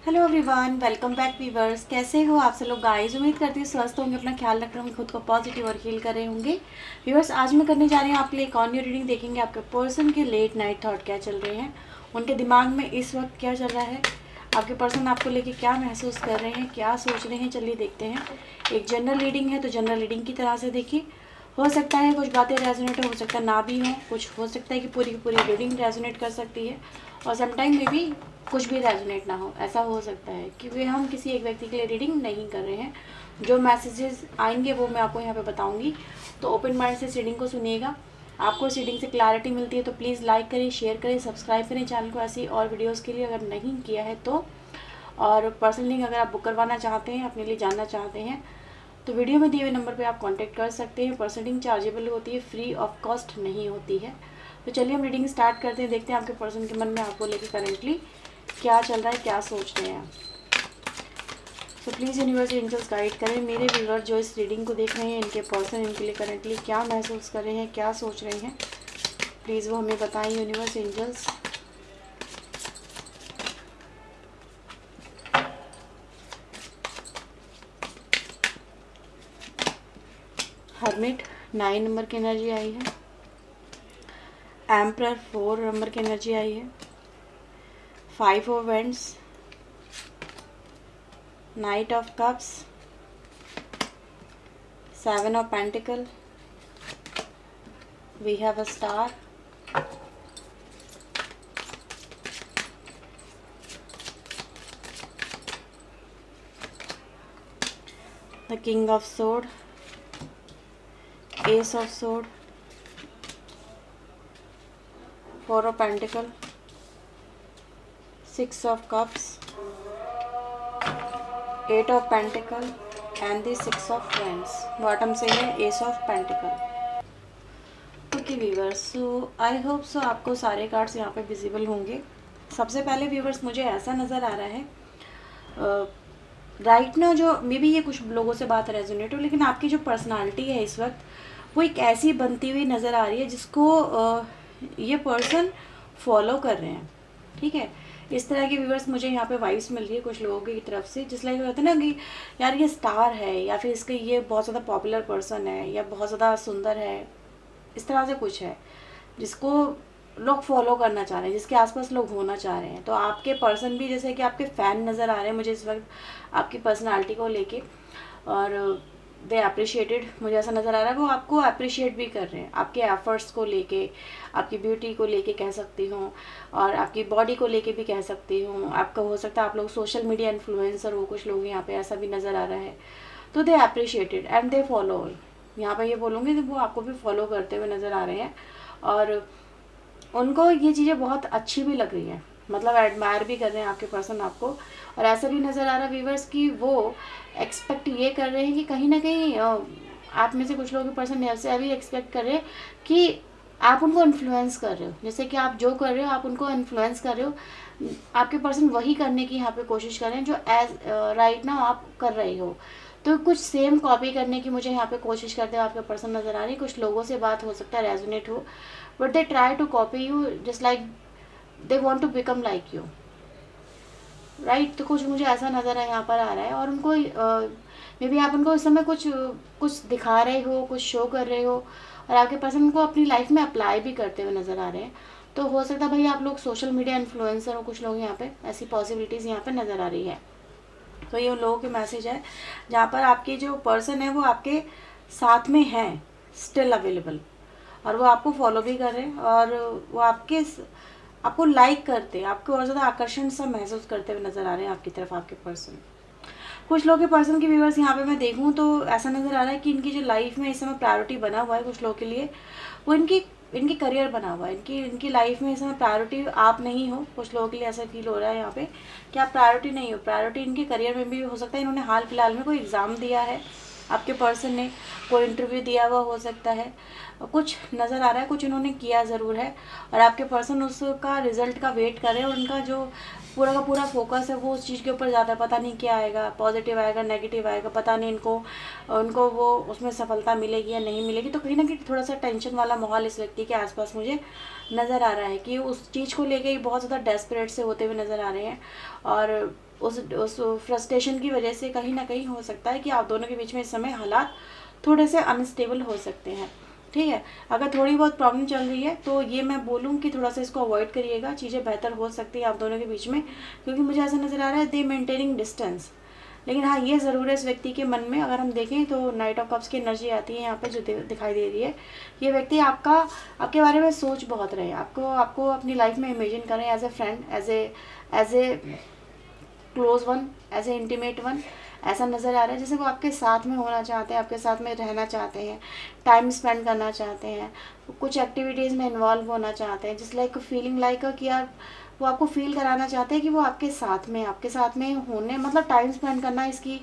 Hello everyone, welcome back viewers. कैसे हो आप सब लोग गाइस? उम्मीद करती हूँ स्वस्थ होंगे, अपना ख्याल रख रहे होंगे, खुद को पॉजिटिव और हील कर रहे होंगे। वीवर्स, आज मैं करने जा रही हूँ आपके लिए एक और न्यू रीडिंग। देखेंगे आपके पर्सन के लेट नाइट थॉट क्या चल रहे हैं, उनके दिमाग में इस वक्त क्या चल रहा है, आपके पर्सन आपको लेके क्या महसूस कर रहे हैं, क्या सोच रहे हैं। चलिए देखते हैं। एक जनरल रीडिंग है तो जनरल रीडिंग की तरह से देखिए। हो सकता है कुछ बातें रेजोनेट हो सकता है ना भी हो, कुछ हो सकता है कि पूरी की पूरी रीडिंग रेजोनेट कर सकती है और समटाइम में भी कुछ भी रेजोनेट ना हो। ऐसा हो सकता है क्योंकि हम किसी एक व्यक्ति के लिए रीडिंग नहीं कर रहे हैं। जो मैसेजेस आएंगे वो मैं आपको यहाँ पे बताऊँगी, तो ओपन माइंड से इस रीडिंग को सुनिएगा। आपको इस रीडिंग से क्लैरिटी मिलती है तो प्लीज़ लाइक करें, शेयर करें, सब्सक्राइब करें चैनल को ऐसी और वीडियोज़ के लिए अगर नहीं किया है तो। और पर्सनल लिंक अगर आप बुक करवाना चाहते हैं, अपने लिए जानना चाहते हैं, तो वीडियो में दिए हुए नंबर पे आप कांटेक्ट कर सकते हैं। पर्सनल लिंक चार्जेबल होती है, फ्री ऑफ कॉस्ट नहीं होती है। तो चलिए हम रीडिंग स्टार्ट करते हैं। देखते हैं आपके पर्सन के मन में आपको लेकर करेंटली क्या चल रहा है, क्या सोच रहे हैं। तो प्लीज़ यूनिवर्स एंजल्स गाइड करें मेरे व्यूअर जो इस रीडिंग को देख रहे हैं, इनके पर्सन इनके लिए करेंटली क्या महसूस कर रहे हैं, क्या सोच रहे हैं। प्लीज़ वो हमें बताएं यूनिवर्स एंजल्स। हर्मिट 9 नंबर की एनर्जी आई है। एम्परर 4 नंबर की एनर्जी आई है। 5 of wands, knight of cups, 7 of pentacle, we have a star, the king of sword, ace of sword, 4 of pentacle, 6 of cups, 8 of pentacle and the 6 of friends. Bottom से है ace of pentacle. Okay viewers, so I hope so आपको सारे cards यहाँ पे visible होंगे। सबसे पहले viewers मुझे ऐसा नज़र आ रहा है राइट ना, जो मे बी ये कुछ लोगों से बात रेजोनेट हो, लेकिन आपकी जो पर्सनालिटी है इस वक्त वो एक ऐसी बनती हुई नज़र आ रही है जिसको ये पर्सन फॉलो कर रहे हैं। ठीक है, इस तरह के व्यूवर्स मुझे यहाँ पे वाइब्स मिल रही है कुछ लोगों की तरफ से, जिस लाइक होता है ना कि यार ये स्टार है, या फिर इसके ये बहुत ज़्यादा पॉपुलर पर्सन है, या बहुत ज़्यादा सुंदर है, इस तरह से कुछ है जिसको लोग फॉलो करना चाह रहे हैं, जिसके आसपास लोग होना चाह रहे हैं। तो आपके पर्सन भी जैसे कि आपके फ़ैन नज़र आ रहे हैं मुझे इस वक्त आपकी पर्सनालिटी को लेके, और दे अप्रिशिएटेड, मुझे ऐसा नज़र आ रहा है वो आपको अप्रिशिएट भी कर रहे हैं, आपके एफर्ट्स को लेके, आपकी ब्यूटी को लेके कह सकती हूँ, और आपकी बॉडी को लेके भी कह सकती हूँ। आपका हो सकता है आप लोग सोशल मीडिया इन्फ्लुएंसर हो, कुछ लोग यहाँ पे ऐसा भी नज़र आ रहा है। तो दे अप्रिशिएटेड एंड दे फॉलो, यहाँ पे ये बोलूँगी तो वो आपको भी फॉलो करते हुए नज़र आ रहे हैं, और उनको ये चीज़ें बहुत अच्छी भी लग रही हैं, मतलब एडमायर भी कर रहे हैं आपके पर्सन आपको। और ऐसा भी नज़र आ रहा है व्यूवर्स कि वो एक्सपेक्ट ये कर रहे हैं कि कहीं ना कहीं आप में से कुछ लोगों के पर्सन ऐसे भी एक्सपेक्ट कर रहे हैं कि आप उनको इन्फ्लुएंस कर रहे हो, जैसे कि आप जो कर रहे हो आप उनको इन्फ्लुएंस कर रहे हो। आपके पर्सन वही करने की यहाँ पे कोशिश कर रहे हैं जो एज राइट ना आप कर रहे हो। तो कुछ सेम कॉपी करने की मुझे यहाँ पे कोशिश करते हुए आपके पर्सन नज़र आ रही है। कुछ लोगों से बात हो सकता है रेजोनेट हो, but they try to copy you just like they want to become like you, right. तो कुछ मुझे ऐसा नज़र है यहाँ पर आ रहा है, और उनको मे बी आप उनको इस समय कुछ कुछ दिखा रहे हो, कुछ शो कर रहे हो, और आपके पर्सन उनको अपनी लाइफ में अप्लाई भी करते हुए नज़र आ रहे हैं। तो हो सकता है भाई आप लोग सोशल मीडिया इन्फ्लुएंसर हो, कुछ लोग यहाँ पे, ऐसी पॉसिबिलिटीज़ यहाँ पे नज़र आ रही है। तो ये उन लोगों के मैसेज है जहाँ पर आपके जो पर्सन है वो आपके साथ में हैं, स्टिल अवेलेबल, और वो आपको फॉलो भी कर रहे हैं, और वो आपको लाइक करते हैं, आपको और ज़्यादा आकर्षण सा महसूस करते हुए नज़र आ रहे हैं आपकी तरफ आपके पर्सन। कुछ लोग के पर्सन के व्यूवर्स यहाँ पे मैं देखूँ तो ऐसा नज़र आ रहा है कि इनकी जो लाइफ में इस समय प्रायोरिटी बना हुआ है कुछ लोग के लिए, वो इनकी करियर बना हुआ है। इनकी लाइफ में इस समय प्रायोरिटी आप नहीं हो। कुछ लोगों के लिए ऐसा फील हो रहा है यहाँ पे कि आप प्रायोरिटी नहीं हो। प्रायोरिटी इनके करियर में भी हो सकता है, इन्होंने हाल फिलहाल में कोई एग्ज़ाम दिया है, आपके पर्सन ने कोई इंटरव्यू दिया हुआ हो सकता है, कुछ नज़र आ रहा है, कुछ इन्होंने किया ज़रूर है, और आपके पर्सन उसका रिजल्ट का वेट कर रहे हैं, और उनका जो पूरा का पूरा फोकस है वो उस चीज़ के ऊपर ज़्यादा, पता नहीं क्या आएगा, पॉजिटिव आएगा नेगेटिव आएगा, पता नहीं उनको वो उसमें सफलता मिलेगी या नहीं मिलेगी। तो कहीं ना कहीं थोड़ा सा टेंशन वाला माहौल इस व्यक्ति के आसपास मुझे नज़र आ रहा है कि उस चीज़ को लेके बहुत ज़्यादा डेस्परेट से होते हुए नज़र आ रहे हैं, और उस फ्रस्ट्रेशन की वजह से कहीं ना कहीं हो सकता है कि आप दोनों के बीच में इस समय हालात थोड़े से अनस्टेबल हो सकते हैं। ठीक है, अगर थोड़ी बहुत प्रॉब्लम चल रही है तो ये मैं बोलूँ कि थोड़ा सा इसको अवॉइड करिएगा, चीज़ें बेहतर हो सकती है आप दोनों के बीच में, क्योंकि मुझे ऐसा नज़र आ रहा है दे मेंटेनिंग डिस्टेंस। लेकिन हाँ, ये ज़रूर है इस व्यक्ति के मन में, अगर हम देखें तो नाइट ऑफ कप्स की एनर्जी आती है यहाँ पे जो दिखाई दे रही है। ये व्यक्ति आपके बारे में सोच बहुत रहे हैं, आपको अपनी लाइफ में इमेजिन करें as a friend, as a close one, as a intimate one. ऐसा नज़र आ रहा है जैसे वो आपके साथ में होना चाहते हैं, आपके साथ में रहना चाहते हैं, टाइम स्पेंड करना चाहते हैं, कुछ एक्टिविटीज़ में इन्वॉल्व होना चाहते हैं, जिस लाइक फीलिंग लाइक कि यार वो आपको फील कराना चाहते हैं कि वो आपके साथ में होने, मतलब टाइम स्पेंड करना, इसकी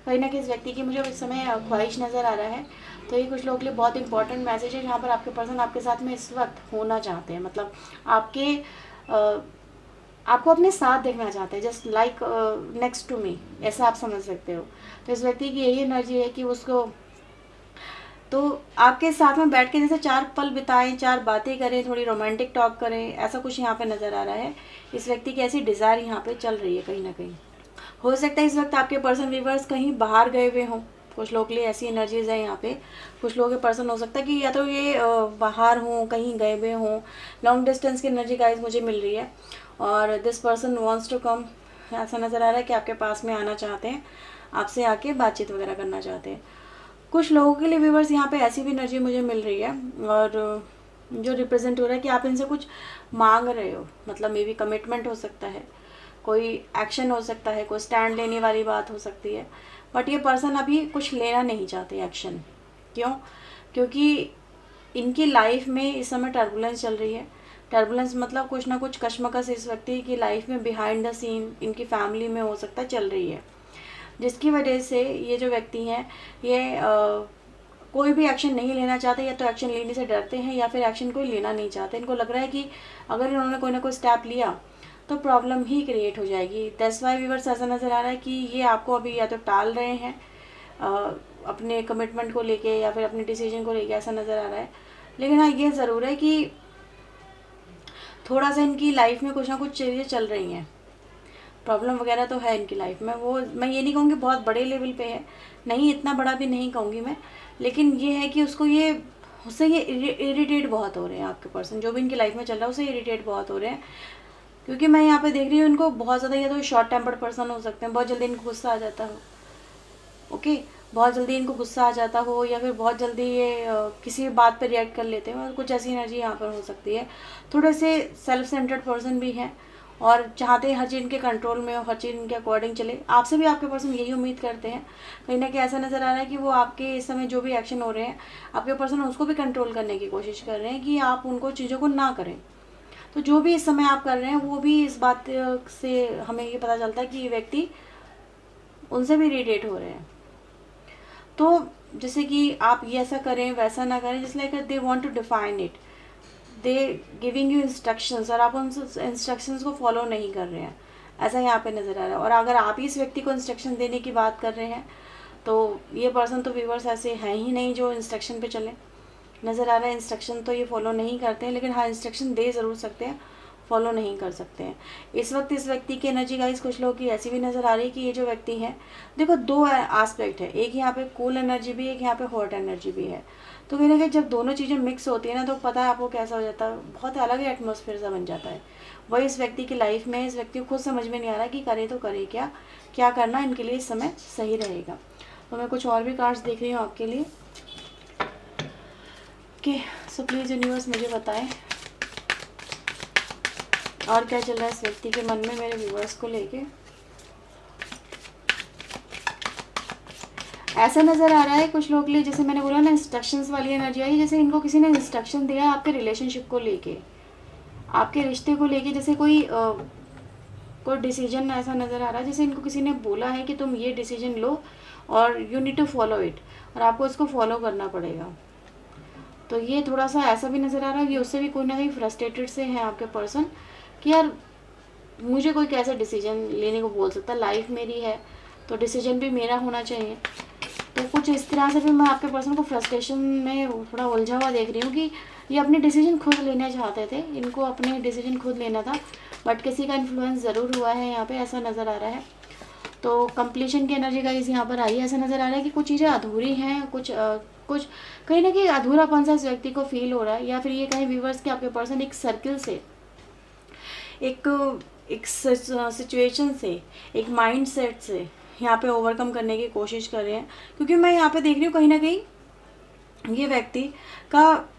कहीं ना कहीं इस व्यक्ति की मुझे इस समय ख्वाहिश नज़र आ रहा है। तो ये कुछ लोगों के लिए बहुत इंपॉर्टेंट मैसेज है, जहाँ पर आपके पर्सन आपके साथ में इस वक्त होना चाहते हैं, मतलब आपको अपने साथ देखना चाहते हैं, just like next to me, ऐसा आप समझ सकते हो। तो इस व्यक्ति की यही एनर्जी है कि उसको तो आपके साथ में बैठ के जैसे 4 पल बिताएं, 4 बातें करें, थोड़ी रोमांटिक टॉक करें, ऐसा कुछ यहाँ पे नज़र आ रहा है। इस व्यक्ति की ऐसी डिज़ायर यहाँ पे चल रही है कहीं ना कहीं। हो सकता है इस वक्त आपके पर्सन व्यूअर्स कहीं बाहर गए हुए हों, कुछ लोगों के लिए ऐसी एनर्जीज है यहाँ पे। कुछ लोगों के पर्सन हो सकता है कि या तो ये बाहर हों, कहीं गए हुए हों, लॉन्ग डिस्टेंस की एनर्जी गाइस मुझे मिल रही है। और this person wants to come, ऐसा नज़र आ रहा है कि आपके पास में आना चाहते हैं, आपसे आके बातचीत वगैरह करना चाहते हैं। कुछ लोगों के लिए व्यूवर्स यहाँ पे ऐसी भी एनर्जी मुझे मिल रही है, और जो रिप्रेजेंट हो रहा है कि आप इनसे कुछ मांग रहे हो, मतलब मे बी कमिटमेंट हो सकता है, कोई एक्शन हो सकता है, कोई स्टैंड लेने वाली बात हो सकती है। बट ये पर्सन अभी कुछ लेना नहीं चाहते एक्शन। क्यों? क्योंकि इनकी लाइफ में इस समय टर्बुलेंस चल रही है। टर्बुलेंस मतलब कुछ ना कुछ कश्मकश इस व्यक्ति की लाइफ में बिहाइंड द सीन इनकी फैमिली में हो सकता है चल रही है, जिसकी वजह से ये जो व्यक्ति हैं ये कोई भी एक्शन नहीं लेना चाहते, या तो एक्शन लेने से डरते हैं या फिर एक्शन कोई लेना नहीं चाहते। इनको लग रहा है कि अगर इन्होंने कोई ना कोई स्टेप लिया तो प्रॉब्लम ही क्रिएट हो जाएगी। दैट्स व्हाई व्यूअर्स ऐसा नज़र आ रहा है कि ये आपको अभी या तो टाल रहे हैं अपने कमिटमेंट को लेके या फिर अपने डिसीजन को लेके, ऐसा नज़र आ रहा है। लेकिन हाँ, ये ज़रूर है कि थोड़ा सा इनकी लाइफ में कुछ ना कुछ चीज़ें चल रही हैं, प्रॉब्लम वगैरह तो है इनकी लाइफ में। वो मैं ये नहीं कहूँगी बहुत बड़े लेवल पे है, नहीं इतना बड़ा भी नहीं कहूँगी मैं, लेकिन ये है कि उससे ये इरिटेट बहुत हो रहे हैं। आपके पर्सन जो भी इनकी लाइफ में चल रहा है उससे इरिटेट बहुत हो रहे हैं, क्योंकि मैं यहाँ पे देख रही हूँ इनको बहुत ज़्यादा, या तो शॉर्ट टेम्पर्ड पर्सन हो सकते हैं, बहुत जल्दी इनको गुस्सा आ जाता हो, ओके, बहुत जल्दी इनको गुस्सा आ जाता हो, या फिर बहुत जल्दी ये किसी भी बात पर रिएक्ट कर लेते हैं, और कुछ ऐसी एनर्जी यहाँ पर हो सकती है। थोड़े से सेल्फ सेंटर्ड पर्सन भी हैं और चाहते हैं हर चीज़ इनके कंट्रोल में हो, हर चीज़ इनके अकॉर्डिंग चले। आपसे भी आपके पर्सन यही उम्मीद करते हैं। कहीं ना कहीं ऐसा नज़र आ रहा है कि वो आपके इस समय जो भी एक्शन हो रहे हैं, आपके पर्सन उसको भी कंट्रोल करने की कोशिश कर रहे हैं कि आप उनको चीज़ों को ना करें। तो जो भी इस समय आप कर रहे हैं वो भी इस बात से हमें ये पता चलता है कि ये व्यक्ति उनसे भी इरिटेट हो रहे हैं। तो जैसे कि आप ये ऐसा करें वैसा ना करें, जैसे like they want to define it, they giving you instructions, और आप उन इंस्ट्रक्शंस को फॉलो नहीं कर रहे हैं, ऐसा यहाँ पे नज़र आ रहा है। और अगर आप ही इस व्यक्ति को इंस्ट्रक्शन देने की बात कर रहे हैं तो ये पर्सन तो व्यूवर्स ऐसे हैं ही नहीं जो इंस्ट्रक्शन पे चले, नज़र आ रहा है। इंस्ट्रक्शन तो ये फॉलो नहीं करते हैं, लेकिन हाँ इंस्ट्रक्शन दे ज़रूर सकते हैं, फॉलो नहीं कर सकते हैं। इस वक्त इस व्यक्ति की एनर्जी गाइस कुछ लोगों की ऐसी भी नज़र आ रही है कि ये जो व्यक्ति है, देखो 2 एस्पेक्ट है, एक यहाँ पे कूल एनर्जी भी है, एक यहाँ पे हॉट एनर्जी भी है। तो कहीं ना कहीं जब दोनों चीज़ें मिक्स होती है ना, तो पता है आपको कैसा हो जाता है, बहुत अलग ही एटमोसफेयर सा बन जाता है। वही इस व्यक्ति की लाइफ में, इस व्यक्ति को खुद समझ में नहीं आ रहा कि करे तो करे क्या, क्या करना इनके लिए इस समय सही रहेगा। तो मैं कुछ और भी कार्ड्स देख रही हूँ आपके लिए। ओके, सो प्लीज़ यूनिवर्स मुझे बताएं और क्या चल रहा है इस व्यक्ति के मन में मेरे व्यूवर्स को लेके। ऐसा नज़र आ रहा है कुछ लोगों के लिए, जैसे मैंने बोला ना इंस्ट्रक्शंस वाली एनर्जी आई, जैसे इनको किसी ने इंस्ट्रक्शन दिया आपके रिलेशनशिप को लेके, आपके रिश्ते को लेके, जैसे कोई डिसीजन ऐसा नज़र आ रहा है, जैसे इनको किसी ने बोला है कि तुम ये डिसीजन लो और you need to follow it, और आपको इसको फॉलो करना पड़ेगा। तो ये थोड़ा सा ऐसा भी नज़र आ रहा है कि उससे भी कोई ना कहीं फ्रस्ट्रेटेड से हैं आपके पर्सन कि यार मुझे कोई कैसा डिसीजन लेने को बोल सकता है, लाइफ मेरी है तो डिसीजन भी मेरा होना चाहिए। तो कुछ इस तरह से भी मैं आपके पर्सन को फ्रस्ट्रेशन में थोड़ा उलझा हुआ देख रही हूँ कि ये अपने डिसीजन खुद लेना चाहते थे, इनको अपने डिसीजन खुद लेना था, बट किसी का इन्फ्लुएंस ज़रूर हुआ है यहाँ पे, ऐसा नज़र आ रहा है। तो कंप्लीशन की एनर्जी गाइस यहाँ पर आई है। ऐसा नज़र आ रहा है कि कुछ चीज़ें अधूरी हैं, कुछ कहीं ना कहीं अधूरापन सा इस व्यक्ति को फील हो रहा है, या फिर ये कहीं व्यूवर्स के आपके पर्सन एक सर्किल से, एक सिचुएशन से, एक माइंड सेट से यहाँ पे ओवरकम करने की कोशिश कर रहे हैं। क्योंकि मैं यहाँ पे देख रही हूँ कहीं ना कहीं ये व्यक्ति का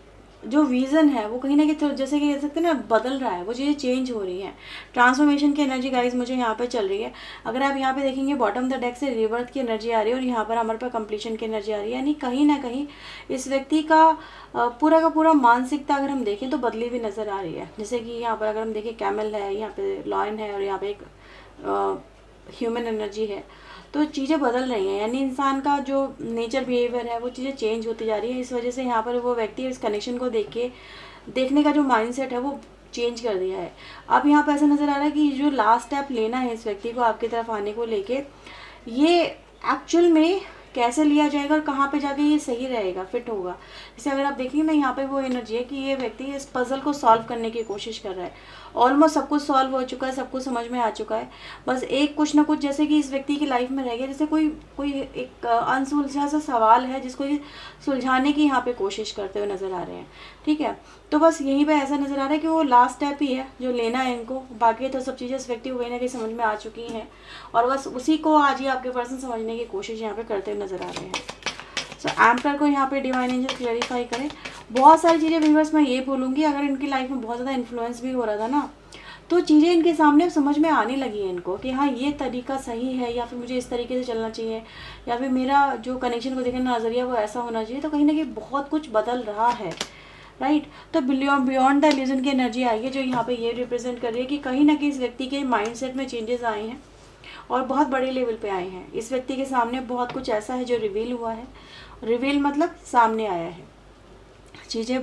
जो विज़न है वो कहीं ना कहीं जैसे कि कह सकते हैं ना बदल रहा है, वो चीज़ें चेंज हो रही हैं। ट्रांसफॉर्मेशन की एनर्जी गाइस मुझे यहाँ पे चल रही है। अगर आप यहाँ पे देखेंगे बॉटम द डेक से रिवर्थ की एनर्जी आ रही है और यहाँ पर हमारे पास कंप्लीशन की एनर्जी आ रही है। यानी कहीं ना कहीं इस व्यक्ति का पूरा का पूरा मानसिकता अगर हम देखें तो बदली हुई नज़र आ रही है। जैसे कि यहाँ पर अगर हम देखें कैमल है, यहाँ पे लॉयन है और यहाँ पे एक ह्यूमन एनर्जी है, तो चीज़ें बदल रही हैं। यानी इंसान का जो नेचर बिहेवियर है वो चीज़ें चेंज होती जा रही है। इस वजह से यहाँ पर वो व्यक्ति इस कनेक्शन को देखने का जो माइंडसेट है वो चेंज कर दिया है। अब यहाँ पर ऐसा नज़र आ रहा है कि जो लास्ट स्टेप लेना है इस व्यक्ति को आपकी तरफ आने को लेके, ये एक्चुअल में कैसे लिया जाएगा और कहाँ पे जाके ये सही रहेगा, फिट होगा। जैसे अगर आप देखेंगे ना यहाँ पे वो एनर्जी है कि ये व्यक्ति इस पजल को सॉल्व करने की कोशिश कर रहा है। ऑलमोस्ट सब कुछ सॉल्व हो चुका है, सब कुछ समझ में आ चुका है, बस एक कुछ ना कुछ जैसे कि इस व्यक्ति की लाइफ में रह गया। जैसे कोई एक अनसुलझा सा सवाल है जिसको ये सुलझाने की यहाँ पे कोशिश करते हुए नज़र आ रहे हैं। ठीक है, तो बस यहीं पे ऐसा नज़र आ रहा है कि वो लास्ट स्टेप ही है जो लेना है इनको। बाकी तो सब चीज़ें इस व्यक्ति को कहीं ना कहीं समझ में आ चुकी हैं और बस उसी को आज ही आपके पर्सन समझने की कोशिश यहाँ पे करते हुए नज़र आ रहे हैं। सो एम्पर को यहाँ पे डिवाइन एंजल क्लैरिफाई करें। बहुत सारी चीज़ें व्यूअर्स मैं ये बोलूँगी, अगर इनकी लाइफ में बहुत ज़्यादा इन्फ्लुएंस भी हो रहा था ना, तो चीज़ें इनके सामने समझ में आने लगी है इनको कि हाँ ये तरीका सही है, या फिर मुझे इस तरीके से चलना चाहिए, या फिर मेरा जो कनेक्शन को देखने का नज़रिया वो ऐसा होना चाहिए। तो कहीं ना कहीं बहुत कुछ बदल रहा है, राइट। तो बियॉन्ड द इल्यूजन की एनर्जी आई है जो यहाँ पे ये रिप्रेजेंट कर रही है कि कहीं ना कहीं इस व्यक्ति के माइंडसेट में चेंजेस आए हैं और बहुत बड़े लेवल पे आए हैं। इस व्यक्ति के सामने बहुत कुछ ऐसा है जो रिवील हुआ है। रिवील मतलब सामने आया है। चीज़ें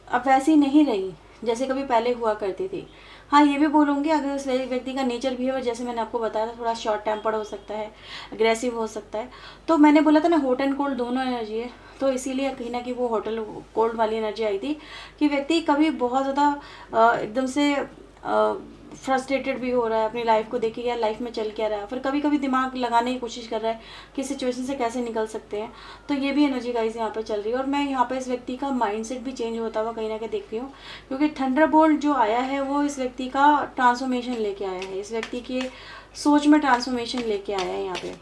अब वैसी नहीं रही जैसे कभी पहले हुआ करती थी। हाँ ये भी बोलूँगी, अगर उस व्यक्ति का नेचर बिहेवियर जैसे मैंने आपको बताया था थोड़ा शॉर्ट टेम्पर्ड हो सकता है, अग्रेसिव हो सकता है। तो मैंने बोला था ना हॉट एंड कोल्ड दोनों एनर्जी है, तो इसीलिए कहीं ना कहीं वो होटल कोल्ड वाली एनर्जी आई थी कि व्यक्ति कभी बहुत ज़्यादा एकदम से फ्रस्ट्रेटेड भी हो रहा है अपनी लाइफ को देख के, यार लाइफ में चल क्या रहा है, फिर कभी कभी दिमाग लगाने की कोशिश कर रहा है कि सिचुएशन से कैसे निकल सकते हैं। तो ये भी एनर्जी गाइस यहाँ पे चल रही है और मैं यहाँ पे इस व्यक्ति का माइंडसेट भी चेंज होता हुआ कहीं ना कहीं देख रही हूँ, क्योंकि थंडरबोल्ट जो आया है वो इस व्यक्ति का ट्रांसफॉर्मेशन लेके आया है, इस व्यक्ति के सोच में ट्रांसफॉर्मेशन लेके आया है यहाँ पे।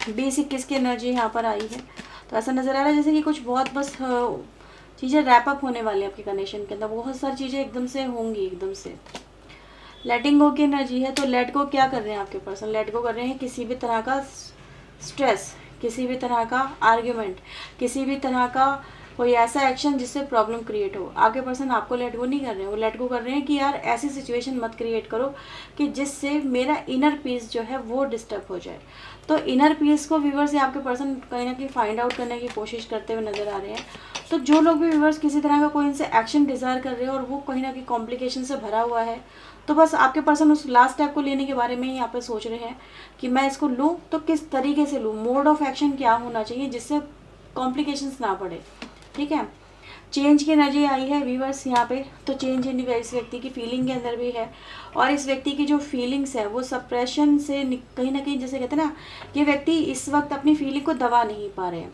20-21 की एनर्जी यहाँ पर आई है। तो ऐसा नज़र आ रहा है जैसे कि कुछ बहुत बस चीज़ें रैप अप होने वाली है आपके कनेक्शन के अंदर, बहुत सारी चीज़ें एकदम से होंगी एकदम से। लेटिंग गो की एनर्जी है, तो लेट गो क्या कर रहे हैं आपके पर्सन, लेट गो कर रहे हैं किसी भी तरह का स्ट्रेस, किसी भी तरह का आर्ग्यूमेंट, किसी भी तरह का कोई ऐसा एक्शन जिससे प्रॉब्लम क्रिएट हो। आपके पर्सन आपको लेट गो नहीं कर रहे हैं, वो लेट गो कर रहे हैं कि यार ऐसी सिचुएशन मत क्रिएट करो कि जिससे मेरा इनर पीस जो है वो डिस्टर्ब हो जाए। तो इनर पीस को व्यूअर्स से आपके पर्सन कहीं ना कहीं फाइंड आउट करने की कोशिश करते हुए नज़र आ रहे हैं। तो जो लोग भी व्यूअर्स किसी तरह का कोई इनसे एक्शन डिज़ायर कर रहे हैं और वो कहीं ना कहीं कॉम्प्लिकेशन से भरा हुआ है, तो बस आपके पर्सन उस लास्ट स्टेप को लेने के बारे में ही यहाँ पे सोच रहे हैं कि मैं इसको लूँ तो किस तरीके से लूँ, मोड ऑफ एक्शन क्या होना चाहिए जिससे कॉम्प्लिकेशंस ना पड़े। ठीक है, चेंज की एनर्जी आई है व्यूअर्स यहाँ पे। तो चेंज इस व्यक्ति की फीलिंग के अंदर भी है और इस व्यक्ति की जो फीलिंग्स है वो सप्रेशन से कहीं ना कहीं, जैसे कहते हैं ना, ये व्यक्ति इस वक्त अपनी फीलिंग को दबा नहीं पा रहे हैं।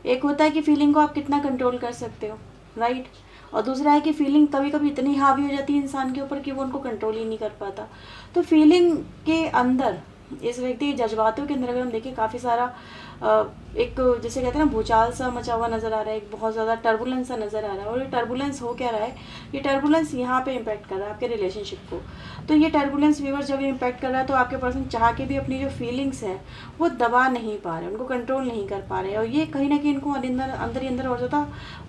एक होता है कि फीलिंग को आप कितना कंट्रोल कर सकते हो, राइट, और दूसरा है कि फीलिंग कभी कभी इतनी हावी हो जाती है इंसान के ऊपर कि वो उनको कंट्रोल ही नहीं कर पाता। तो फीलिंग के अंदर इस व्यक्ति के जज्बातों के अंदर अगर हम देखें काफ़ी सारा एक जैसे कहते हैं ना भूचाल सा मचा हुआ नज़र आ रहा है, एक बहुत ज़्यादा टर्बुलेंस सा नज़र आ रहा है। और ये टर्बुलेंस हो क्या रहा है, ये टर्बुलेंस यहाँ पे इम्पैक्ट कर रहा है आपके रिलेशनशिप को। तो ये टर्बुलेंस व्यूअर्स जब इम्पैक्ट कर रहा है तो आपके पर्सन चाह के भी अपनी जो फीलिंग्स हैं वो दबा नहीं पा रहे, उनको कंट्रोल नहीं कर पा रहे और ये कहीं ना कहीं इनको अंदर ही अंदर और ज़्यादा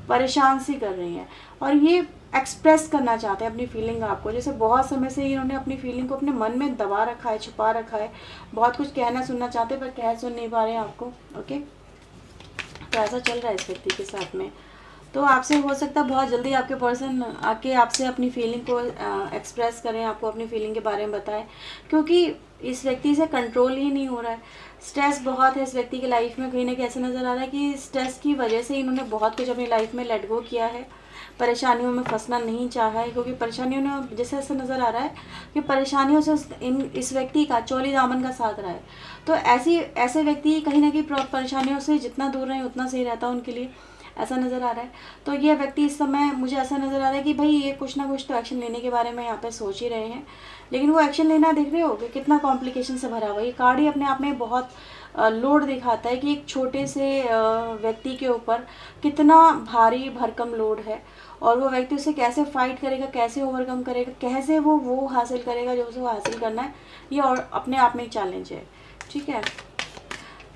परेशान सी कर रही हैं और ये एक्सप्रेस करना चाहते हैं अपनी फीलिंग आपको। जैसे बहुत समय से इन्होंने अपनी फीलिंग को अपने मन में दबा रखा है, छुपा रखा है, बहुत कुछ कहना सुनना चाहते हैं पर कह सुन नहीं पा रहे हैं आपको। ओके, तो ऐसा चल रहा है इस व्यक्ति के साथ में। तो आपसे हो सकता है बहुत जल्दी आपके पर्सन आके आपसे अपनी फीलिंग को एक्सप्रेस करें, आपको अपनी फीलिंग के बारे में बताएं, क्योंकि इस व्यक्ति से कंट्रोल ही नहीं हो रहा है। स्ट्रेस बहुत है इस व्यक्ति की लाइफ में, कहीं ना कहीं ऐसा नज़र आ रहा है कि स्ट्रेस की वजह से इन्होंने बहुत कुछ अपनी लाइफ में लेट गो किया है, परेशानियों में फंसना नहीं चाहा है, क्योंकि परेशानियों ने जैसे ऐसा नज़र आ रहा है कि परेशानियों से इस व्यक्ति का चोली दामन का साथ रहा है। तो ऐसे व्यक्ति कहीं ना कहीं परेशानियों से जितना दूर रहे उतना सही रहता है उनके लिए, ऐसा नज़र आ रहा है। तो ये व्यक्ति इस समय मुझे ऐसा नज़र आ रहा है कि भाई ये कुछ ना कुछ तो एक्शन लेने के बारे में यहाँ पे सोच ही रहे हैं, लेकिन वो एक्शन लेना देख रहे हो कि कितना कॉम्प्लिकेशन से भरा हुआ है। ये कार्ड ही अपने आप में बहुत लोड दिखाता है कि एक छोटे से व्यक्ति के ऊपर कितना भारी भरकम लोड है, और वो व्यक्ति उसे कैसे फाइट करेगा, कैसे ओवरकम करेगा, कैसे वो हासिल करेगा जो उसे हासिल करना है। ये और अपने आप में एक चैलेंज है। ठीक है,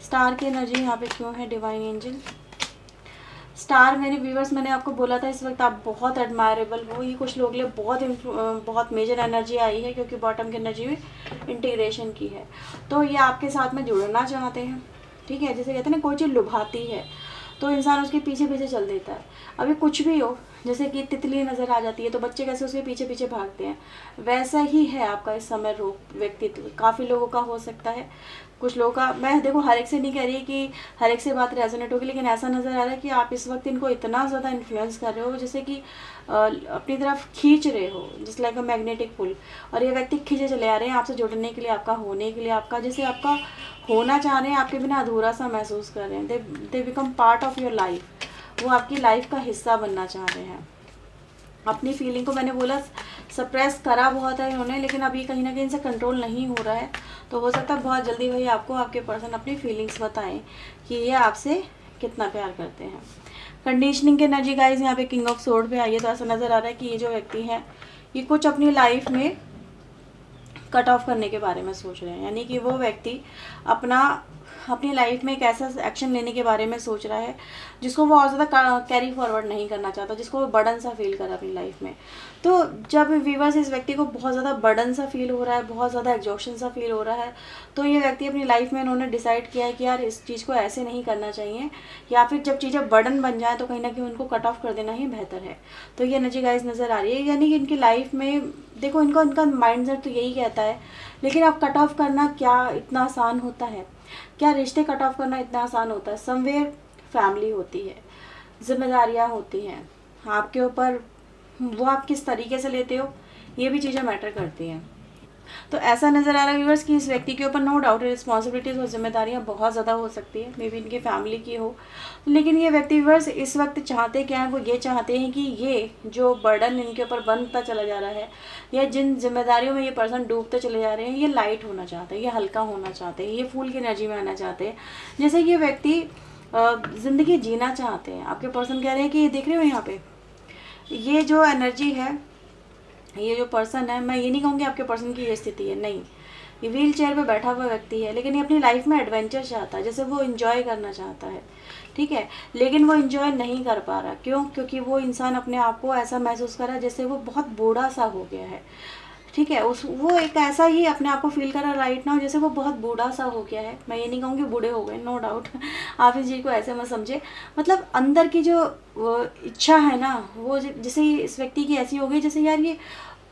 स्टार की एनर्जी यहाँ पे क्यों है, डिवाइन एंजल स्टार। मेरे व्यूवर्स, मैंने आपको बोला था इस वक्त आप बहुत एडमायरेबल हो। ये कुछ लोग लिए बहुत मेजर एनर्जी आई है, क्योंकि बॉटम की एनर्जी भी इंटीग्रेशन की है। तो ये आपके साथ में जुड़ना चाहते हैं। ठीक है, जैसे कहते हैं ना कोई चीज़ लुभाती है तो इंसान उसके पीछे पीछे चल देता है। अभी कुछ भी हो, जैसे कि तितली नज़र आ जाती है तो बच्चे कैसे उसके पीछे पीछे भागते हैं, वैसा ही है आपका इस समय व्यक्तित्व। काफ़ी लोगों का हो सकता है, कुछ लोगों का, मैं देखो हर एक से नहीं कह रही कि हर एक से बात रेजोनेट होगी, लेकिन ऐसा नज़र आ रहा है कि आप इस वक्त इनको इतना ज़्यादा इन्फ्लुएंस कर रहे हो, जैसे कि अपनी तरफ खींच रहे हो, just like a magnetic pull. और ये व्यक्ति खींचे चले आ रहे हैं आपसे जुड़ने के लिए, आपका होने के लिए, आपका जैसे आपका होना चाह रहे हैं, आपके बिना अधूरा सा महसूस कर रहे हैं। They become part of your life. वो आपकी लाइफ का हिस्सा बनना चाह रहे हैं। अपनी फीलिंग को मैंने बोला सप्रेस करा बहुत है इन्होंने, लेकिन अभी कहीं ना कहीं इनसे कंट्रोल नहीं हो रहा है। तो हो सकता है बहुत जल्दी भाई आपको आपके पर्सन अपनी फीलिंग्स बताएं कि ये आपसे कितना प्यार करते हैं। कंडीशनिंग के एनर्जी गाइस यहाँ पे किंग ऑफ सोर्ड पे आई है, तो ऐसा नज़र आ रहा है कि ये जो व्यक्ति हैं ये कुछ अपनी लाइफ में कट ऑफ करने के बारे में सोच रहे हैं। यानी कि वो व्यक्ति अपनी लाइफ में एक ऐसा एक्शन लेने के बारे में सोच रहा है जिसको वो और ज़्यादा कैरी फॉरवर्ड नहीं करना चाहता, जिसको वो बर्डन सा फील कर अपनी लाइफ में। तो जब व्यूअर्स इस व्यक्ति को बहुत ज़्यादा बर्डन सा फील हो रहा है, बहुत ज़्यादा एग्जॉशन सा फील हो रहा है, तो ये व्यक्ति अपनी लाइफ में इन्होंने डिसाइड किया है कि यार इस चीज़ को ऐसे नहीं करना चाहिए, या फिर जब चीज़ें बर्डन बन जाए तो कहीं ना कहीं उनको कट ऑफ कर देना ही बेहतर है। तो ये एनर्जी गाइस नज़र आ रही है, यानी कि इनकी लाइफ में देखो इनका माइंडसेट तो यही कहता है, लेकिन अब कट ऑफ करना क्या इतना आसान होता है? क्या रिश्ते कट ऑफ करना इतना आसान होता है? समवेयर फैमिली होती है, जिम्मेदारियाँ होती हैं आपके ऊपर, वो आप किस तरीके से लेते हो ये भी चीज़ें मैटर करती हैं। तो ऐसा नज़र आ रहा है व्यूअर्स कि इस व्यक्ति के ऊपर नो डाउट रिस्पॉन्सिबिलिटीज़ और जिम्मेदारियाँ बहुत ज़्यादा हो सकती है, मे बी इनकी फैमिली की हो, लेकिन ये व्यक्ति व्यूअर्स इस वक्त चाहते क्या है, वो ये चाहते हैं कि ये जो बर्डन इनके ऊपर बनता चला जा रहा है, या जिन जिम्मेदारियों में ये पर्सन डूबते चले जा रहे हैं, ये लाइट होना चाहते हैं, ये हल्का होना चाहते हैं, ये फूल की एनर्जी में आना चाहते हैं। जैसे ये व्यक्ति ज़िंदगी जीना चाहते हैं। आपके पर्सन कह रहे हैं कि देख रहे हो यहाँ पे ये जो एनर्जी है, ये जो पर्सन है, मैं ये नहीं कहूँगी आपके पर्सन की ये स्थिति है, नहीं, ये व्हील चेयर पे बैठा हुआ व्यक्ति है, लेकिन ये अपनी लाइफ में एडवेंचर चाहता है, जैसे वो इन्जॉय करना चाहता है। ठीक है, लेकिन वो इन्जॉय नहीं कर पा रहा। क्यों? क्योंकि वो इंसान अपने आप को ऐसा महसूस कर रहा है जैसे वो बहुत बूढ़ा सा हो गया है। ठीक है, वो एक ऐसा ही अपने आप को फील कर रहा है राइट नाउ जैसे वो बहुत बूढ़ा सा हो गया है। मैं ये नहीं कहूँगी बूढ़े हो गए, नो डाउट आप इस चीज़ को ऐसे मत समझे, मतलब अंदर की जो इच्छा है ना, वो जैसे इस व्यक्ति की ऐसी हो गई जैसे यार ये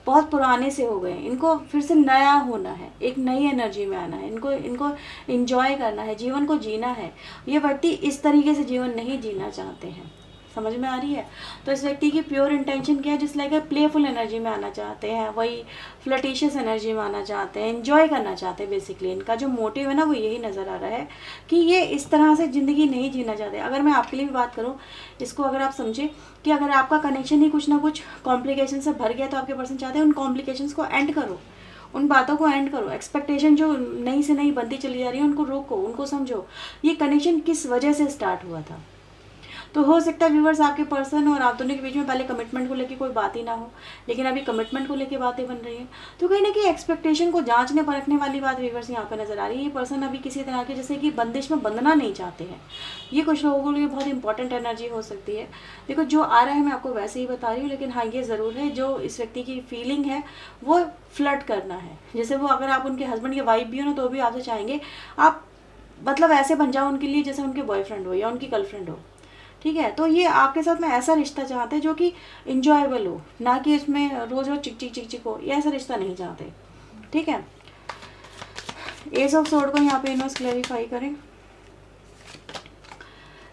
बहुत पुराने से हो गए, इनको फिर से नया होना है, एक नई एनर्जी में आना है, इनको एंजॉय करना है, जीवन को जीना है। ये व्यक्ति इस तरीके से जीवन नहीं जीना चाहते हैं, समझ में आ रही है? तो इस व्यक्ति की प्योर इंटेंशन क्या है, जिस लाइक प्लेफुल एनर्जी में आना चाहते हैं, वही फ्लर्टिशियस एनर्जी में आना चाहते हैं, एंजॉय करना चाहते हैं। बेसिकली इनका जो मोटिव है ना वो यही नज़र आ रहा है कि ये इस तरह से ज़िंदगी नहीं जीना चाहते। अगर मैं आपके लिए भी बात करूँ, इसको अगर आप समझे कि अगर आपका कनेक्शन ही कुछ ना कुछ कॉम्प्लिकेशन से भर गया, तो आपके पर्सन चाहते हैं उन कॉम्प्लिकेशंस को एंड करो, उन बातों को एंड करो। एक्सपेक्टेशन जो नई से नई बनती चली जा रही है उनको रोको, उनको समझो ये कनेक्शन किस वजह से स्टार्ट हुआ था। तो हो सकता है व्यूवर्स आपके पर्सन और आप दोनों के बीच में पहले कमिटमेंट को लेकर कोई बात ही ना हो, लेकिन अभी कमिटमेंट को लेकर बातें बन रही हैं। तो कहीं ना कहीं एक्सपेक्टेशन को जांचने परखने वाली बात व्यूवर्स यहाँ पे नजर आ रही है। ये पर्सन अभी किसी तरह के जैसे कि बंदिश में बंधना नहीं चाहते हैं। ये कुछ लोगों के लिए बहुत इंपॉर्टेंट एनर्जी हो सकती है। देखो जो आ रहा है मैं आपको वैसे ही बता रही हूँ, लेकिन हाँ ये ज़रूर है जो इस व्यक्ति की फीलिंग है वो फ्लर्ट करना है। जैसे वो अगर आप उनके हस्बैंड की वाइफ भी हो ना, तो भी आपसे चाहेंगे आप मतलब ऐसे बन जाओ उनके लिए जैसे उनके बॉयफ्रेंड हो या उनकी गर्लफ्रेंड हो। ठीक है, तो ये आपके साथ में ऐसा रिश्ता चाहते हैं जो कि इंजॉयबल हो, ना कि इसमें रोज रोज चिक चिक चिक चिक हो, ये ऐसा रिश्ता नहीं चाहते। ठीक है, एस ऑफ सोर्ड को यहाँ पे इन्वेस्ट क्लैरिफाई करें।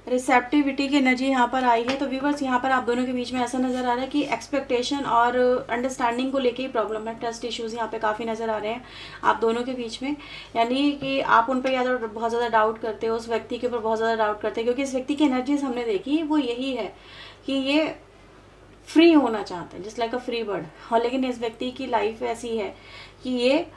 रिसेप्टिविटी की एनर्जी यहाँ पर आई है। तो व्यूवर्स यहाँ पर आप दोनों के बीच में ऐसा नज़र आ रहा है कि एक्सपेक्टेशन और अंडरस्टैंडिंग को लेके ही प्रॉब्लम है। ट्रस्ट इश्यूज़ यहाँ पे काफ़ी नज़र आ रहे हैं आप दोनों के बीच में, यानी कि आप उन पर या तो बहुत ज़्यादा डाउट करते हो, उस व्यक्ति के ऊपर बहुत ज़्यादा डाउट करते हैं, क्योंकि इस व्यक्ति की एनर्जीज हमने देखी वो यही है कि ये फ्री होना चाहते हैं, just like a free bird. और लेकिन इस व्यक्ति की लाइफ ऐसी है कि ये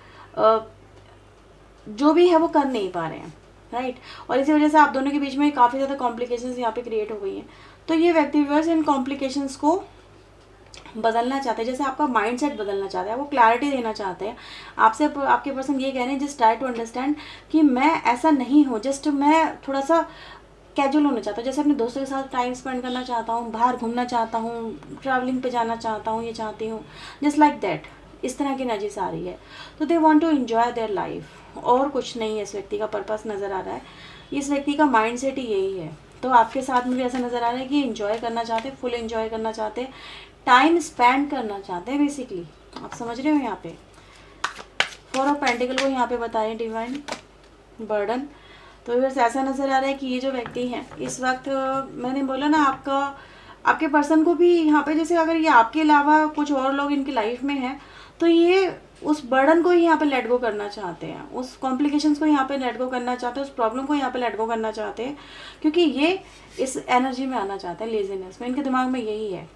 जो भी है वो कर नहीं पा रहे हैं, राइट। और इसी वजह से आप दोनों के बीच में काफ़ी ज़्यादा कॉम्प्लिकेशंस यहाँ पे क्रिएट हो गई हैं। तो ये व्यक्ति व्यूअर्स इन कॉम्प्लिकेशंस को बदलना चाहते हैं, जैसे आपका माइंडसेट बदलना चाहते हैं, वो क्लैरिटी देना चाहते हैं आपसे। आपके पर्सन ये कह रहे हैं जस्ट ट्राई टू अंडरस्टैंड कि मैं ऐसा नहीं हूँ, जस्ट मैं थोड़ा सा कैजुअल होना चाहता हूँ, जैसे अपने दोस्तों के साथ टाइम स्पेंड करना चाहता हूँ, बाहर घूमना चाहता हूँ, ट्रैवलिंग पे जाना चाहता हूँ, ये चाहती हूँ, जस्ट लाइक दैट। इस तरह की एनर्जीज आ रही है। तो they want to enjoy their life, और कुछ नहीं है इस व्यक्ति का पर्पस नज़र आ रहा है। इस व्यक्ति का माइंड सेट ही यही है। तो आपके साथ में भी ऐसा नज़र आ रहा है कि एंजॉय करना चाहते हैं, फुल एंजॉय करना चाहते हैं, टाइम स्पेंड करना चाहते हैं बेसिकली। आप समझ रहे हो यहाँ पे 4 ऑफ पेंटिकल को यहाँ पे बताएं डिवाइन बर्डन। तो बस ऐसा नज़र आ रहा है कि ये जो व्यक्ति हैं इस वक्त, मैंने बोला ना आपके पर्सन को भी यहाँ पे, जैसे अगर ये आपके अलावा कुछ और लोग इनकी लाइफ में हैं तो ये उस बर्डन को ही यहाँ पे लेट गो करना चाहते हैं, उस कॉम्प्लिकेशंस को यहाँ पे लेट गो करना चाहते हैं, उस प्रॉब्लम को यहाँ पे लेट गो करना चाहते हैं, क्योंकि ये इस एनर्जी में आना चाहते हैं, लेजीनेस में। इनके दिमाग में यही है,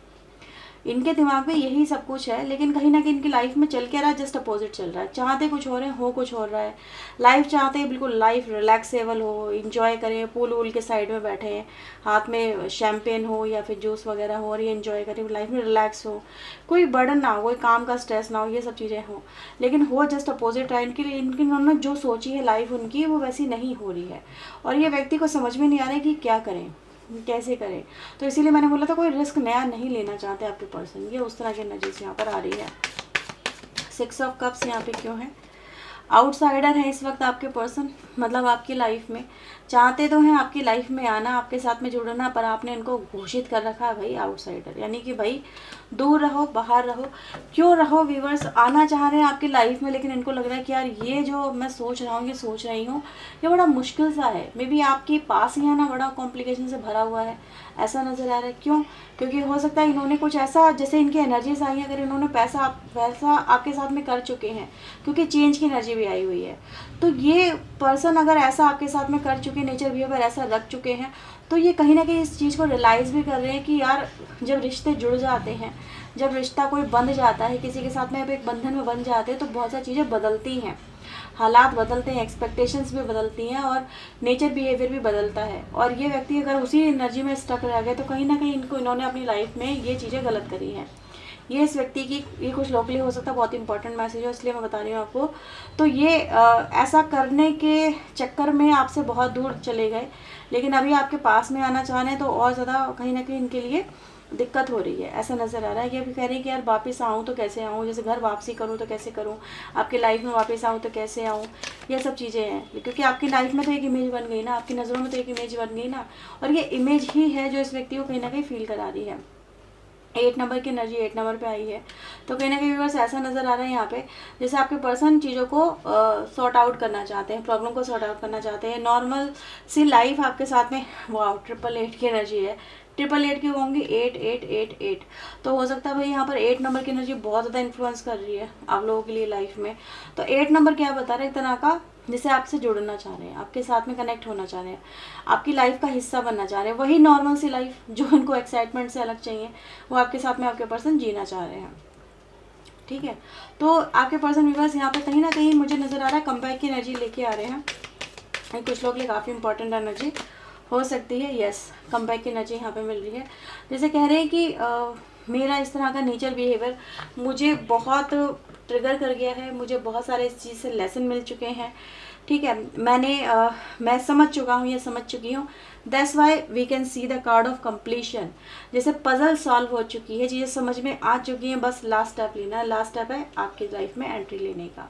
इनके दिमाग में यही सब कुछ है, लेकिन कहीं ना कहीं इनकी लाइफ में चल के रहा है जस्ट अपोजिट चल रहा है। चाहते कुछ हो रहे हैं, हो कुछ हो रहा है। लाइफ चाहते हैं बिल्कुल लाइफ रिलैक्सेबल हो, इंजॉय करें, पूल वूल के साइड में बैठे हैं, हाथ में शैम्पेन हो या फिर जूस वगैरह हो और ये इंजॉय करें, लाइफ में रिलैक्स हो, कोई बर्डन ना हो, कोई काम का स्ट्रेस ना हो, ये सब चीज़ें हो। लेकिन हो जस्ट अपोजिट है। इनके लिए इन्होंने जो सोची है लाइफ उनकी, वो वैसी नहीं हो रही है। और ये व्यक्ति को समझ में नहीं आ रहा है कि क्या करें, कैसे करें। तो इसीलिए मैंने बोला था कोई रिस्क नया नहीं लेना चाहते आपके पर्सन। ये उस तरह की एनर्जीज यहाँ पर आ रही है। 6 ऑफ कप्स यहाँ पे क्यों है? आउटसाइडर है इस वक्त आपके पर्सन, मतलब आपकी लाइफ में चाहते तो हैं आपकी लाइफ में आना, आपके साथ में जुड़ना, पर आपने इनको घोषित कर रखा है भाई आउटसाइडर, यानी कि भाई दूर रहो, बाहर रहो। क्यों रहो व्यूवर्स? आना चाह रहे हैं आपकी लाइफ में, लेकिन इनको लग रहा है कि यार ये जो मैं सोच रहा हूँ, ये सोच रही हूँ, ये बड़ा मुश्किल सा है। मे बी आपके पास ही आना बड़ा कॉम्प्लिकेशन से भरा हुआ है, ऐसा नज़र आ रहा है। क्यों? क्योंकि हो सकता है इन्होंने कुछ ऐसा, जैसे इनकी एनर्जीज आई हैं, अगर इन्होंने वैसा आपके साथ में कर चुके हैं, क्योंकि चेंज की एनर्जी भी आई हुई है। तो ये पर्सन अगर ऐसा आपके साथ में कर चुके, नेचर बिहेवियर ऐसा रख चुके हैं, तो ये कहीं ना कहीं इस चीज़ को रियलाइज़ भी कर रहे हैं कि यार जब रिश्ते जुड़ जाते हैं, जब रिश्ता कोई बंध जाता है किसी के साथ में, अब एक बंधन में बन जाते हैं, तो बहुत सारी चीज़ें बदलती हैं, हालात बदलते हैं, एक्सपेक्टेशंस भी बदलती हैं और नेचर बिहेवियर भी बदलता है। और ये व्यक्ति अगर उसी एनर्जी में स्टक रह गए, तो कहीं ना कहीं इन्होंने अपनी लाइफ में ये चीज़ें गलत करी हैं। ये इस व्यक्ति की, ये कुछ लोग के लिए हो सकता है बहुत इंपॉर्टेंट मैसेज हो, इसलिए मैं बता रही हूँ आपको। तो ये ऐसा करने के चक्कर में आपसे बहुत दूर चले गए, लेकिन अभी आपके पास में आना चाह रहे हैं, तो और ज़्यादा कहीं ना कहीं इनके लिए दिक्कत हो रही है, ऐसा नज़र आ रहा है। कि अभी कह रही है कि यार वापस आऊँ तो कैसे आऊँ, जैसे घर वापसी करूँ तो कैसे करूँ, आपकी लाइफ में वापस आऊँ तो कैसे आऊँ, ये सब चीज़ें हैं। क्योंकि आपकी लाइफ में तो एक इमेज बन गई ना, आपकी नज़रों में तो एक इमेज बन गई ना, और ये इमेज ही है जो इस व्यक्ति को कहीं ना कहीं फील करा रही है। 8 नंबर की एनर्जी 8 नंबर पे आई है, तो कहीं ना कहीं व्यूअर्स ऐसा नज़र आ रहा है यहाँ पे, जैसे आपके पर्सन चीज़ों को सॉर्ट आउट करना चाहते हैं, प्रॉब्लम को सॉर्ट आउट करना चाहते हैं, नॉर्मल सी लाइफ आपके साथ में। वाह, 888 की एनर्जी है, 888 की होंगी 8888। तो हो सकता है भाई यहाँ पर 8 नंबर की एनर्जी बहुत ज़्यादा इन्फ्लुएंस कर रही है आप लोगों के लिए लाइफ में। तो 8 नंबर क्या बता रहे हैं? एक तरह का जिसे आपसे जुड़ना चाह रहे हैं, आपके साथ में कनेक्ट होना चाह रहे हैं, आपकी लाइफ का हिस्सा बनना चाह रहे हैं। वही नॉर्मल सी लाइफ जो इनको एक्साइटमेंट से अलग चाहिए, वो आपके साथ में आपके पर्सन जीना चाह रहे हैं। ठीक है, तो आपके पर्सन व्यूअर्स यहाँ पे कहीं ना कहीं मुझे नज़र आ रहा है कमबैक की एनर्जी लेके आ रहे हैं। कुछ लोग के लिए काफ़ी इंपॉर्टेंट एनर्जी हो सकती है। यस, कमबैक की एनर्जी यहाँ पे मिल रही है। जैसे कह रहे हैं कि मेरा इस तरह का नेचर बिहेवियर मुझे बहुत ट्रिगर कर गया है, मुझे बहुत सारे इस चीज़ से लेसन मिल चुके हैं। ठीक है, मैं समझ चुका हूँ या समझ चुकी हूँ। That's why we can see the card of completion. जैसे पजल सॉल्व हो चुकी है, चीज़ें समझ में आ चुकी हैं, बस लास्ट स्टेप लेना है। लास्ट स्टेप है आपकी लाइफ में एंट्री लेने का,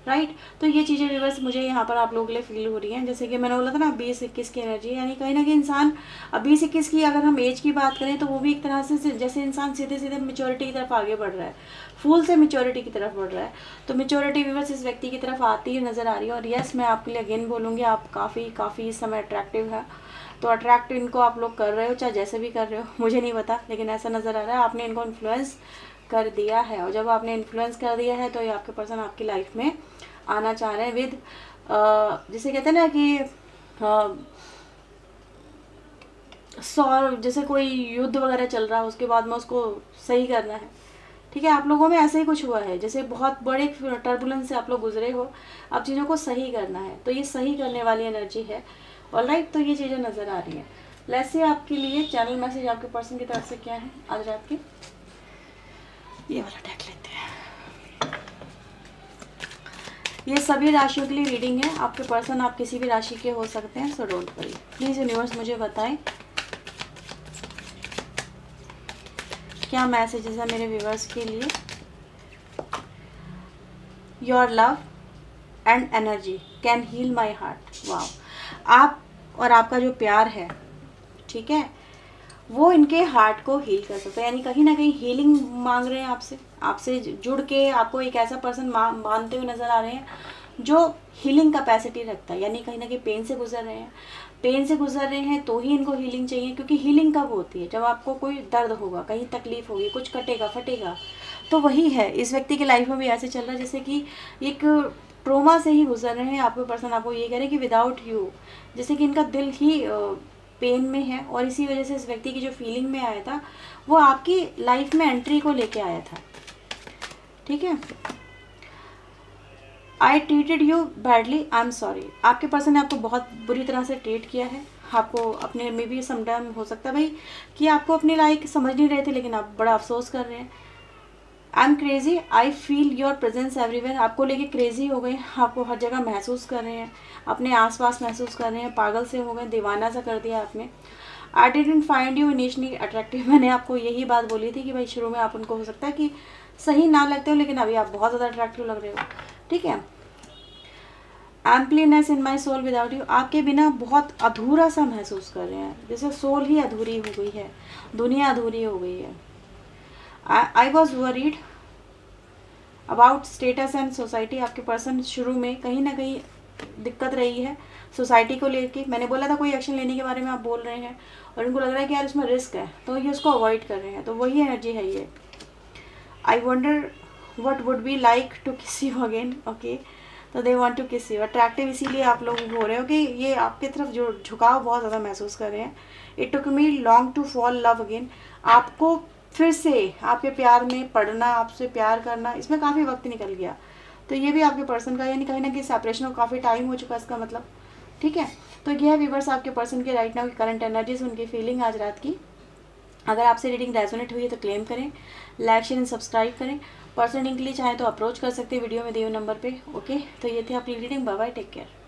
राइट। तो ये चीज़ें रिवर्स मुझे यहाँ पर आप लोगों के लिए फील हो रही हैं। जैसे कि मैंने बोला था ना 20-21 की एनर्जी, यानी कहीं ना कहीं इंसान 20-21 की अगर हम एज की बात करें, तो वो भी एक तरह से जैसे इंसान सीधे सीधे मेच्योरिटी की तरफ आगे बढ़ रहा है, फूल से मेच्योरिटी की तरफ बढ़ रहा है। तो मेच्योरिटी रिवर्स इस व्यक्ति की तरफ आती है, नज़र आ रही है। और यस, मैं आपके लिए अगेन बोलूँगी, आप काफ़ी इस समय अट्रैक्टिव है, तो अट्रैक्ट इनको आप लोग कर रहे हो, चाहे जैसे भी कर रहे हो, मुझे नहीं पता, लेकिन ऐसा नज़र आ रहा है आपने इनको इन्फ्लुएंस कर दिया है। और जब आपने इन्फ्लुएंस कर दिया है तो ये आपके पर्सन आपकी लाइफ में आना चाह रहे हैं विद जिसे कहते हैं ना कि जैसे कोई युद्ध वगैरह चल रहा है, उसके बाद में उसको सही करना है। ठीक है, आप लोगों में ऐसे ही कुछ हुआ है, जैसे बहुत बड़े टर्बुलेंस से आप लोग गुजरे हो, अब चीज़ों को सही करना है, तो ये सही करने वाली एनर्जी है। ऑलराइट, तो ये चीज़ें नज़र आ रही हैं। लेट्स से आपके लिए चैनल मैसेज आपके पर्सन की तरफ से क्या है आज रात के। ये वाला टैग लेते हैं। ये सभी राशियों के लिए रीडिंग है। आपके पर्सन आप किसी भी राशि के हो सकते हैं, so don't worry. Please universe मुझे बताएं क्या मैसेजेस है मेरे व्यूवर्स के लिए। Your love and energy can heal my heart. वाह, आप और आपका जो प्यार है, ठीक है, वो इनके हार्ट को हील कर सकता है। यानी कहीं ना कहीं हीलिंग मांग रहे हैं आपसे जुड़ के आपको एक ऐसा पर्सन मानते हुए नज़र आ रहे हैं जो हीलिंग कैपेसिटी रखता है। यानी कहीं ना कहीं पेन से गुजर रहे हैं तो ही इनको हीलिंग चाहिए। क्योंकि हीलिंग कब होती है? जब आपको कोई दर्द होगा, कहीं तकलीफ होगी, कुछ कटेगा फटेगा, तो वही है। इस व्यक्ति की लाइफ में भी ऐसे चल रहा है जैसे कि एक ट्रोमा से ही गुजर रहे हैं। आपके पर्सन आपको ये कह रहे हैं कि विदाउट यू, जैसे कि इनका दिल ही पेन में है, और इसी वजह से इस व्यक्ति की जो फीलिंग में आया था वो आपकी लाइफ में एंट्री को लेके आया था। ठीक है, आई treated you badly, I am sorry. आपके पर्सन ने आपको बहुत बुरी तरह से ट्रीट किया है। आपको अपने में भी समटाइम हो सकता है भाई कि आपको अपने लायक समझ नहीं रहे थे, लेकिन आप बड़ा अफसोस कर रहे हैं। I am crazy, I feel your presence everywhere. आपको लेके क्रेजी हो गए, आपको हर जगह महसूस कर रहे हैं, अपने आसपास महसूस कर रहे हैं, पागल से हो गए, दीवाना सा कर दिया आपने। I didn't find you initially attractive. मैंने आपको यही बात बोली थी कि भाई शुरू में आप उनको हो सकता है कि सही ना लगते हो, लेकिन अभी आप बहुत ज़्यादा अट्रैक्टिव लग रहे हो। ठीक है, एम्प्लीनेस इन माई सोल विदाउट यू। आपके बिना बहुत अधूरा सा महसूस कर रहे हैं, जैसे सोल ही अधूरी हो गई है, दुनिया अधूरी हो गई है। I was worried about status and society. आपके पर्सन शुरू में कहीं ना कहीं दिक्कत रही है सोसाइटी को लेके। मैंने बोला था कोई एक्शन लेने के बारे में आप बोल रहे हैं और इनको लग रहा है कि यार इसमें रिस्क है, तो ये उसको अवॉइड कर रहे हैं, तो वही एनर्जी है ये। I wonder what would be like to kiss you again. Okay, तो they want to kiss you. Attractive इसीलिए आप लोग हो रहे हो कि ये आपकी तरफ जो झुकाव बहुत ज़्यादा महसूस कर रहे हैं। It took me long to fall love again. आपको फिर से आपके प्यार में पड़ना, आपसे प्यार करना, इसमें काफ़ी वक्त निकल गया। तो ये भी आपके पर्सन का, यानी कहीं ना कहीं सेपरेशन को काफ़ी टाइम हो चुका है इसका मतलब। ठीक है, तो ये है व्यूअर्स आपके पर्सन के राइट नाउ की करंट एनर्जीज, उनकी फीलिंग आज रात की। अगर आपसे रीडिंग रेजोनेट हुई है तो क्लेम करें, लाइक शेयर एंड सब्सक्राइब करें। पर्सन रीडिंग के लिए चाहे तो अप्रोच कर सकते हैं वीडियो में दिए हुए नंबर पे। ओके, तो ये थी आपकी reading. Bye bye, take care.